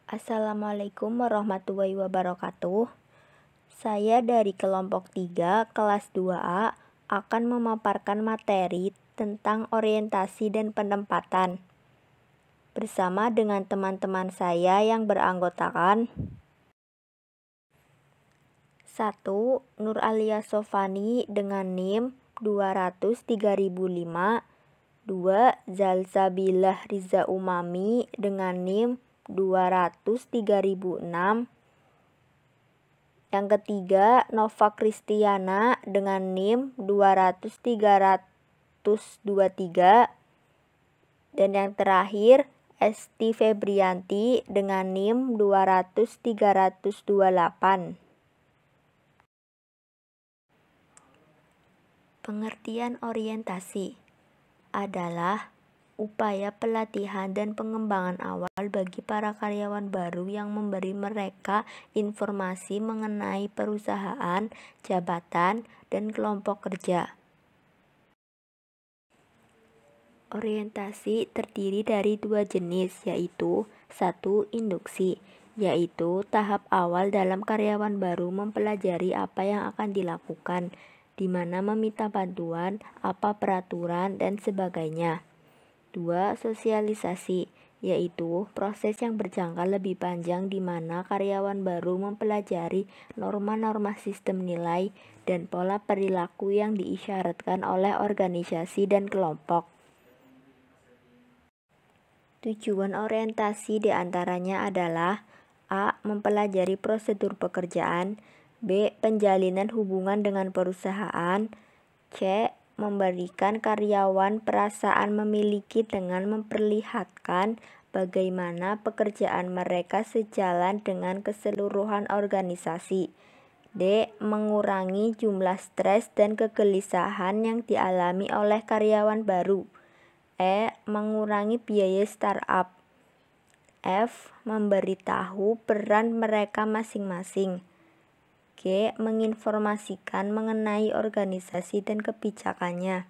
Assalamualaikum warahmatullahi wabarakatuh. Saya dari kelompok 3 kelas 2A akan memaparkan materi tentang orientasi dan penempatan bersama dengan teman-teman saya yang beranggotakan 1. Nur Alia Sofani dengan NIM 200.3005. 2. Zalzabilah Riza Umami dengan NIM 200.3006. Yang ketiga, Nova Kristiana dengan NIM 200.323. Dan yang terakhir, Esti Febrianti dengan NIM 200.328. Pengertian orientasi adalah upaya pelatihan dan pengembangan awal bagi para karyawan baru yang memberi mereka informasi mengenai perusahaan, jabatan, dan kelompok kerja. Orientasi terdiri dari dua jenis, yaitu 1. Induksi, yaitu tahap awal dalam karyawan baru mempelajari apa yang akan dilakukan, di mana meminta bantuan, apa peraturan, dan sebagainya. 2. Sosialisasi, yaitu proses yang berjangka lebih panjang di mana karyawan baru mempelajari norma-norma sistem nilai dan pola perilaku yang diisyaratkan oleh organisasi dan kelompok. Tujuan orientasi diantaranya adalah A. Mempelajari prosedur pekerjaan, B. Penjalinan hubungan dengan perusahaan, C. Memberikan karyawan perasaan memiliki dengan memperlihatkan bagaimana pekerjaan mereka sejalan dengan keseluruhan organisasi. D. Mengurangi jumlah stres dan kegelisahan yang dialami oleh karyawan baru. E. Mengurangi biaya startup. F. Memberitahu peran mereka masing-masing. G. Menginformasikan mengenai organisasi dan kebijakannya.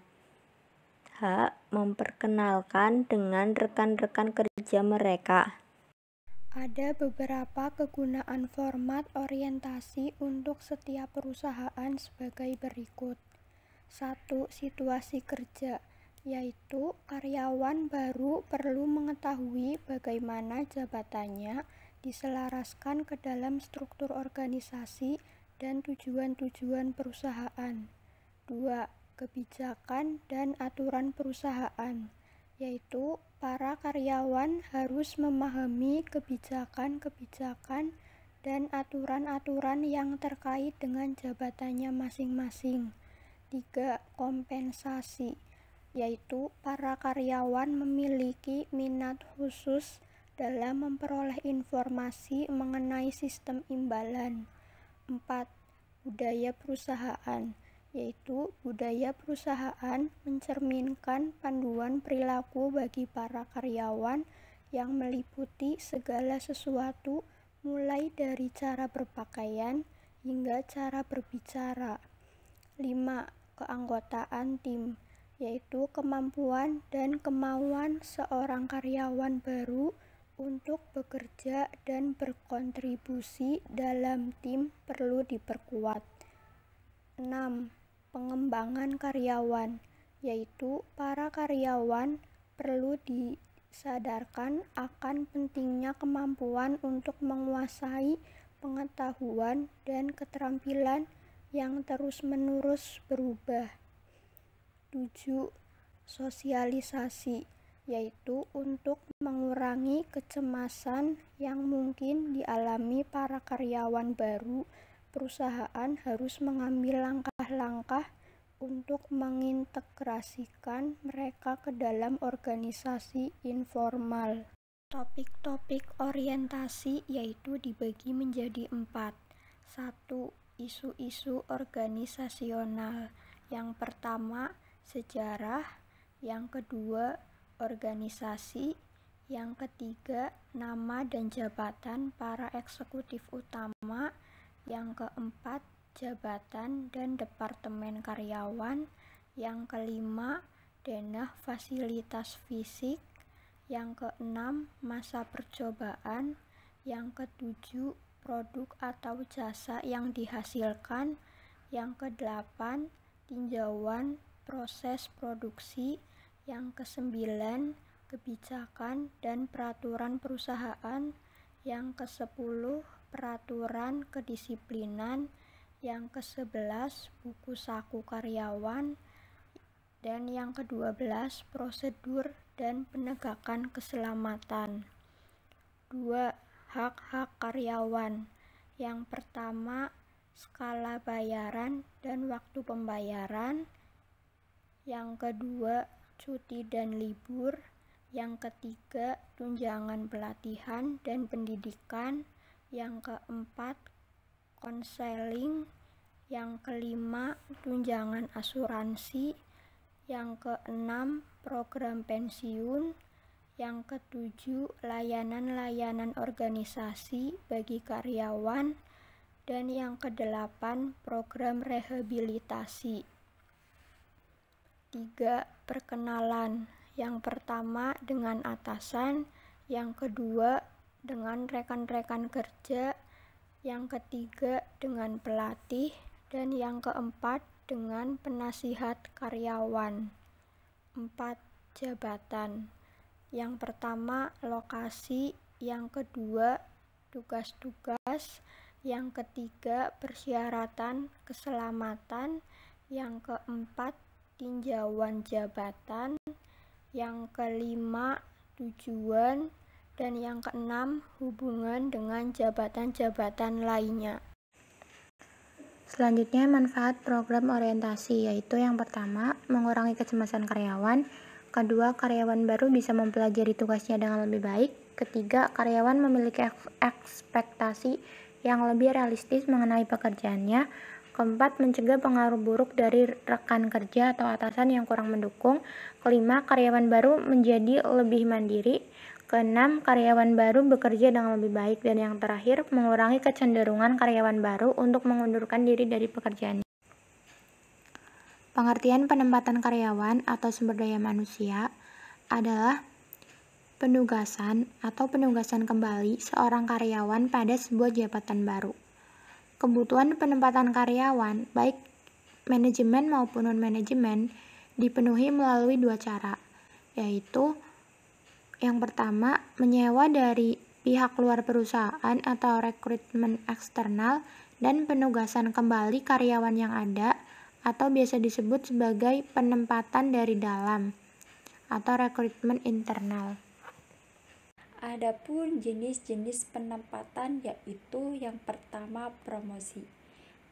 H. Memperkenalkan dengan rekan-rekan kerja mereka. Ada beberapa kegunaan format orientasi untuk setiap perusahaan sebagai berikut. 1. Situasi kerja, yaitu karyawan baru perlu mengetahui bagaimana jabatannya diselaraskan ke dalam struktur organisasi dan tujuan-tujuan perusahaan. 2. Kebijakan dan aturan perusahaan, yaitu para karyawan harus memahami kebijakan-kebijakan dan aturan-aturan yang terkait dengan jabatannya masing-masing. 3. Kompensasi, yaitu para karyawan memiliki minat khusus dalam memperoleh informasi mengenai sistem imbalan. 4. Budaya perusahaan, yaitu budaya perusahaan mencerminkan panduan perilaku bagi para karyawan yang meliputi segala sesuatu mulai dari cara berpakaian hingga cara berbicara. 5. Keanggotaan tim, yaitu kemampuan dan kemauan seorang karyawan baru untuk bekerja dan berkontribusi dalam tim perlu diperkuat. 6. Pengembangan karyawan, yaitu para karyawan perlu disadarkan akan pentingnya kemampuan untuk menguasai pengetahuan dan keterampilan yang terus-menerus berubah. 7. Sosialisasi, yaitu untuk mengurangi kecemasan yang mungkin dialami para karyawan baru. Perusahaan harus mengambil langkah-langkah untuk mengintegrasikan mereka ke dalam organisasi informal. Topik-topik orientasi yaitu dibagi menjadi 4. 1. Isu-isu organisasional. Yang pertama, sejarah. Yang kedua, organisasi. Yang ketiga, nama dan jabatan para eksekutif utama. Yang keempat, jabatan dan departemen karyawan. Yang kelima, denah fasilitas fisik. Yang keenam, masa percobaan. Yang ketujuh, produk atau jasa yang dihasilkan. Yang kedelapan, tinjauan proses produksi. Yang kesembilan, kebijakan dan peraturan perusahaan. Yang kesepuluh, peraturan kedisiplinan. Yang kesebelas, buku saku karyawan. Dan yang ke-12, prosedur dan penegakan keselamatan. 2. Hak-hak karyawan. Yang pertama, skala bayaran dan waktu pembayaran. Yang kedua, cuti dan libur. Yang ketiga, tunjangan pelatihan dan pendidikan. Yang keempat, konseling. Yang kelima, tunjangan asuransi. Yang keenam, program pensiun. Yang ketujuh, layanan-layanan organisasi bagi karyawan. Dan yang kedelapan, program rehabilitasi. 3. Perkenalan. Yang pertama dengan atasan, yang kedua dengan rekan-rekan kerja, yang ketiga dengan pelatih, dan yang keempat dengan penasihat karyawan. 4. Jabatan. Yang pertama lokasi, yang kedua tugas-tugas, yang ketiga persyaratan keselamatan, yang keempat tinjauan jabatan, yang kelima tujuan, dan yang keenam hubungan dengan jabatan-jabatan lainnya. Selanjutnya, manfaat program orientasi, yaitu yang pertama, mengurangi kecemasan karyawan. Kedua, karyawan baru bisa mempelajari tugasnya dengan lebih baik. Ketiga, karyawan memiliki ekspektasi yang lebih realistis mengenai pekerjaannya. Keempat, mencegah pengaruh buruk dari rekan kerja atau atasan yang kurang mendukung. Kelima, karyawan baru menjadi lebih mandiri. Keenam, karyawan baru bekerja dengan lebih baik. Dan yang terakhir, mengurangi kecenderungan karyawan baru untuk mengundurkan diri dari pekerjaannya. Pengertian penempatan karyawan atau sumber daya manusia adalah penugasan atau penugasan kembali seorang karyawan pada sebuah jabatan baru. Kebutuhan penempatan karyawan, baik manajemen maupun non-manajemen, dipenuhi melalui dua cara, yaitu yang pertama, menyewa dari pihak luar perusahaan atau rekrutmen eksternal, dan penugasan kembali karyawan yang ada atau biasa disebut sebagai penempatan dari dalam atau rekrutmen internal. Adapun jenis-jenis penempatan yaitu yang pertama promosi.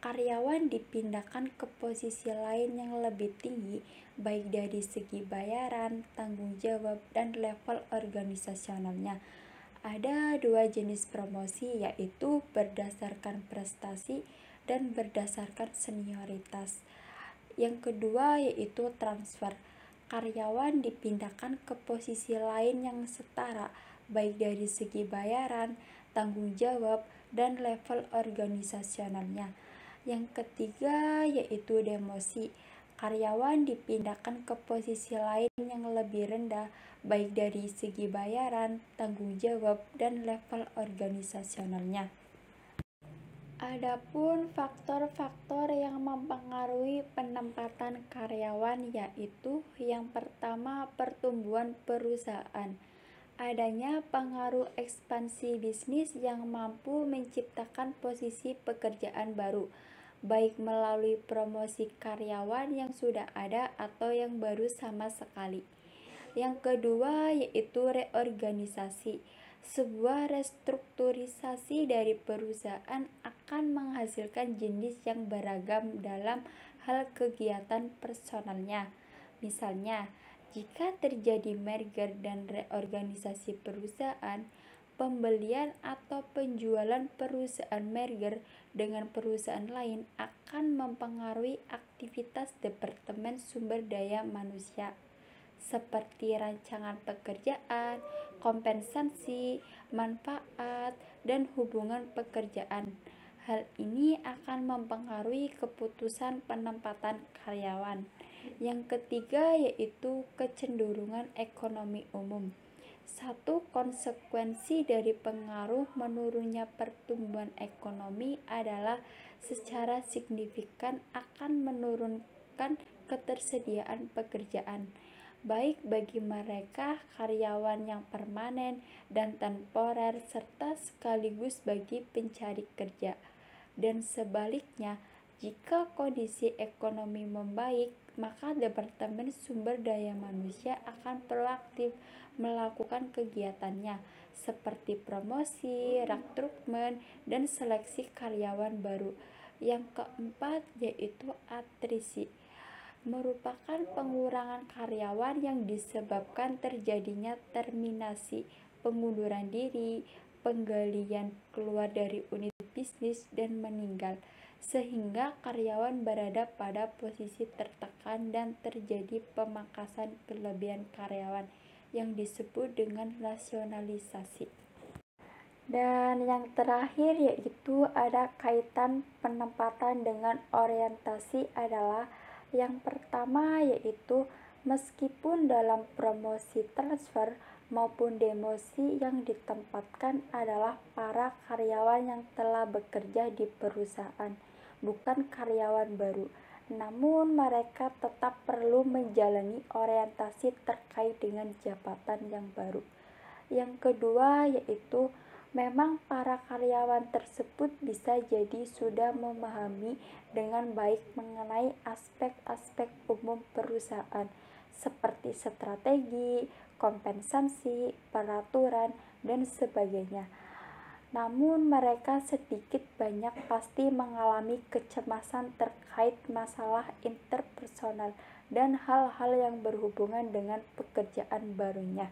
Karyawan dipindahkan ke posisi lain yang lebih tinggi baik dari segi bayaran, tanggung jawab, dan level organisasionalnya. Ada dua jenis promosi yaitu berdasarkan prestasi dan berdasarkan senioritas. Yang kedua yaitu transfer. Karyawan dipindahkan ke posisi lain yang setara baik dari segi bayaran, tanggung jawab, dan level organisasionalnya. Yang ketiga yaitu demosi. Karyawan dipindahkan ke posisi lain yang lebih rendah baik dari segi bayaran, tanggung jawab, dan level organisasionalnya. Adapun faktor-faktor yang mempengaruhi penempatan karyawan yaitu yang pertama pertumbuhan perusahaan. Adanya pengaruh ekspansi bisnis yang mampu menciptakan posisi pekerjaan baru, baik melalui promosi karyawan yang sudah ada atau yang baru sama sekali. Yang kedua yaitu reorganisasi. Sebuah restrukturisasi dari perusahaan akan menghasilkan jenis yang beragam dalam hal kegiatan personalnya. Misalnya, jika terjadi merger dan reorganisasi perusahaan, pembelian atau penjualan perusahaan merger dengan perusahaan lain akan mempengaruhi aktivitas Departemen Sumber Daya Manusia, seperti rancangan pekerjaan, kompensasi, manfaat, dan hubungan pekerjaan. Hal ini akan mempengaruhi keputusan penempatan karyawan. Yang ketiga yaitu kecenderungan ekonomi umum. Satu konsekuensi dari pengaruh menurunnya pertumbuhan ekonomi adalah secara signifikan akan menurunkan ketersediaan pekerjaan, baik bagi mereka karyawan yang permanen dan temporer serta sekaligus bagi pencari kerja. Dan sebaliknya, jika kondisi ekonomi membaik, maka Departemen Sumber Daya Manusia akan proaktif melakukan kegiatannya seperti promosi, rekrutmen, dan seleksi karyawan baru. Yang keempat yaitu atrisi, merupakan pengurangan karyawan yang disebabkan terjadinya terminasi, pengunduran diri, penggalian keluar dari unit bisnis, dan meninggal, sehingga karyawan berada pada posisi tertekan dan terjadi pemangkasan kelebihan karyawan yang disebut dengan rasionalisasi. Dan yang terakhir yaitu ada kaitan penempatan dengan orientasi adalah yang pertama yaitu meskipun dalam promosi transfer maupun demosi yang ditempatkan adalah para karyawan yang telah bekerja di perusahaan, bukan karyawan baru. Namun mereka tetap perlu menjalani orientasi terkait dengan jabatan yang baru. Yang kedua yaitu memang para karyawan tersebut bisa jadi sudah memahami dengan baik mengenai aspek-aspek umum perusahaan seperti strategi, kompensasi, peraturan, dan sebagainya. Namun mereka sedikit banyak pasti mengalami kecemasan terkait masalah interpersonal dan hal-hal yang berhubungan dengan pekerjaan barunya.